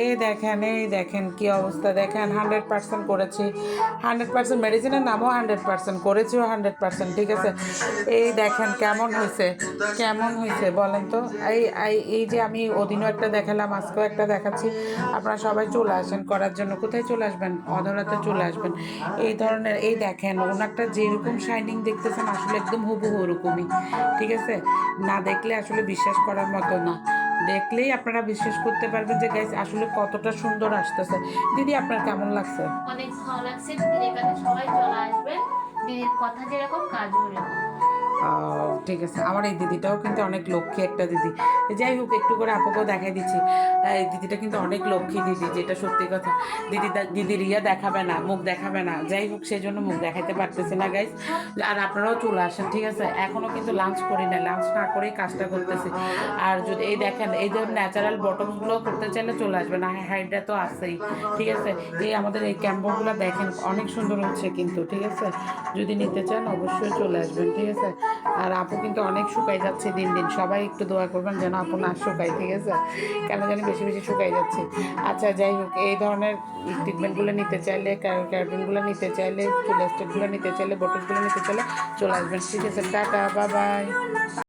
এই দেখেন কি অবস্থা দেখেন, 100% করেছি, 100% মেডিসিনের নামও 100% করেছিও 100%, ঠিক আছে। এই দেখেন কেমন হয়েছে বলেন তো। এই যে আমি ওদিনও একটা দেখালাম, আজকেও একটা দেখাচ্ছি। আপনারা সবাই চলে আসেন করার জন্য। কোথায় চলে আসবেন? অধরাতে চলে আসবেন। এই ধরনের এই দেখেন ওনারটা যেরকম শাইনিং দেখতেছেন আসলে একদম হুবহু ওরকমই, ঠিক আছে। না দেখলে আসলে বিশ্বাস করার মতো না, দেখলেই আপনারা বিশ্বাস করতে পারবেন যে গাইস আসলে কতটা সুন্দর আসতেছে। দিদি আপনার কেমন লাগছে? অনেক ভালো লাগছে। দিদির কাছে সবাই চলে আসবেন। দিদির কথা যেরকম কাজও এরকম। ঠিক আছে, আমার এই দিদিটাও কিন্তু অনেক লক্ষ্মী একটা দিদি। যাই হোক একটু করে আপুকেও দেখাই দিচ্ছি। এই দিদিটা কিন্তু অনেক লক্ষ্মী দিদি, যেটা সত্যি কথা। দিদি রিয়া দেখাবে না, মুখ দেখাবে না, যাই হোক সেই জন্য মুখ দেখাইতে পারতেছি না গাইস। আর আপনারাও চলে আসেন, ঠিক আছে। এখনও কিন্তু লাঞ্চ করি না, লাঞ্চ না করেই কাজটা করতেছি। আর যদি এই দেখেন এই ধরুন ন্যাচারাল বটমসগুলো করতে চাইলে চলে আসবেন, আর হাইড্রা তো আছেই, ঠিক আছে। এই আমাদের এই ক্যাম্পগুলো দেখেন অনেক সুন্দর হচ্ছে কিন্তু, ঠিক আছে। যদি নিতে চান অবশ্যই চলে আসবেন, ঠিক আছে। আর আপু কিন্তু অনেক শুকাই যাচ্ছে দিন দিন, সবাই একটু দোয়া করবেন যেন আপু না শুকায়, ঠিক আছে। কেন জানি বেশি বেশি শুকাই যাচ্ছে। আচ্ছা যাই হোক, এই ধরনের ট্রিটমেন্টগুলো নিতে চাইলে, ক্যারাটিনগুলো নিতে চাইলে, চুল স্টেটগুলো নিতে চাইলে, বোটক্সগুলো নিতে চাইলে চলে আসবেন, ঠিক আছে। Tata, bye bye.